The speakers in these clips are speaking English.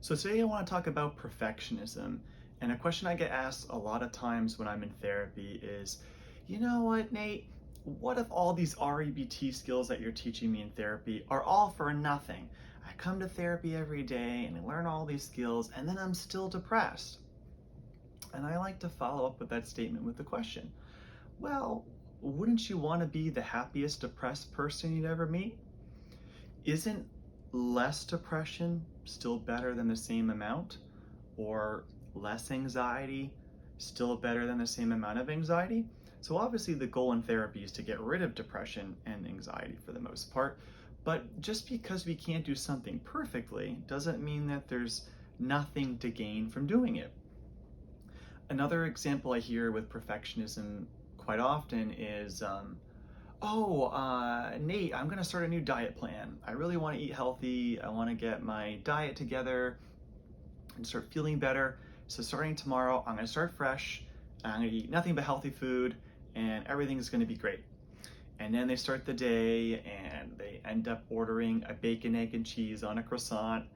So today I want to talk about perfectionism. And a question I get asked a lot of times when I'm in therapy is, you know what, Nate? What if all these REBT skills that you're teaching me in therapy are all for nothing? I come to therapy every day and I learn all these skills and then I'm still depressed. And I like to follow up with that statement with the question, well, wouldn't you want to be the happiest depressed person you'd ever meet? Isn't less depression still better than the same amount? Or less anxiety still better than the same amount of anxiety? So obviously the goal in therapy is to get rid of depression and anxiety for the most part, but just because we can't do something perfectly doesn't mean that there's nothing to gain from doing it. Another example I hear with perfectionism quite often is, Nate, I'm gonna start a new diet plan. I really wanna eat healthy. I wanna get my diet together and start feeling better. So starting tomorrow, I'm gonna start fresh. I'm gonna eat nothing but healthy food and everything's gonna be great. And then they start the day and they end up ordering a bacon, egg, and cheese on a croissant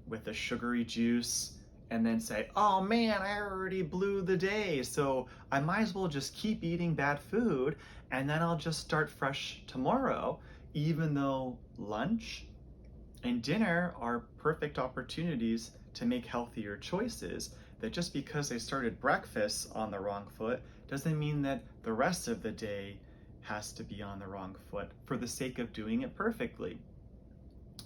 with a sugary juice and then say, oh man, I already blew the day, so I might as well just keep eating bad food and then I'll just start fresh tomorrow, even though lunch and dinner are perfect opportunities to make healthier choices. That just because they started breakfast on the wrong foot doesn't mean that the rest of the day has to be on the wrong foot for the sake of doing it perfectly.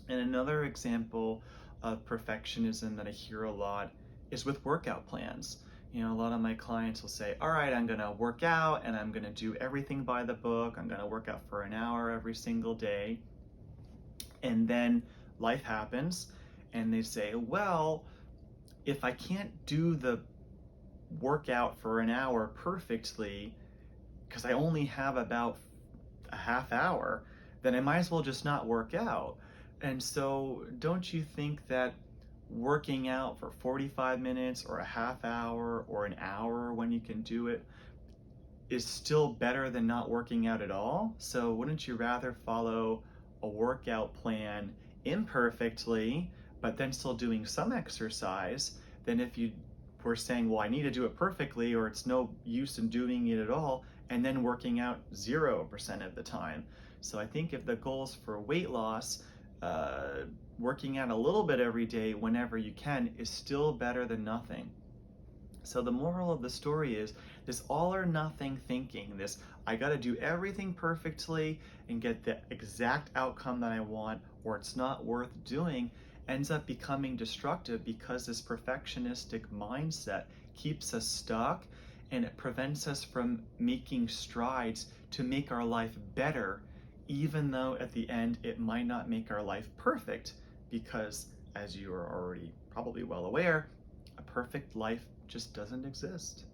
And another example of perfectionism that I hear a lot is with workout plans. You know, a lot of my clients will say, all right, I'm gonna work out and I'm gonna do everything by the book. I'm gonna work out for an hour every single day. And then life happens and they say, well, if I can't do the workout for an hour perfectly, because I only have about a half hour, then I might as well just not work out. And so, don't you think that working out for 45 minutes or a half hour or an hour when you can do it is still better than not working out at all? So, wouldn't you rather follow a workout plan imperfectly, but then still doing some exercise, than if you were saying, well, I need to do it perfectly, or it's no use in doing it at all, and then working out 0% of the time? So I think if the goal is for weight loss, working out a little bit every day whenever you can is still better than nothing. So the moral of the story is this all or nothing thinking, this I got to do everything perfectly and get the exact outcome that I want, or it's not worth doing, ends up becoming destructive because this perfectionistic mindset keeps us stuck and it prevents us from making strides to make our life better, even though at the end it might not make our life perfect, because as you are already probably well aware, a perfect life just doesn't exist.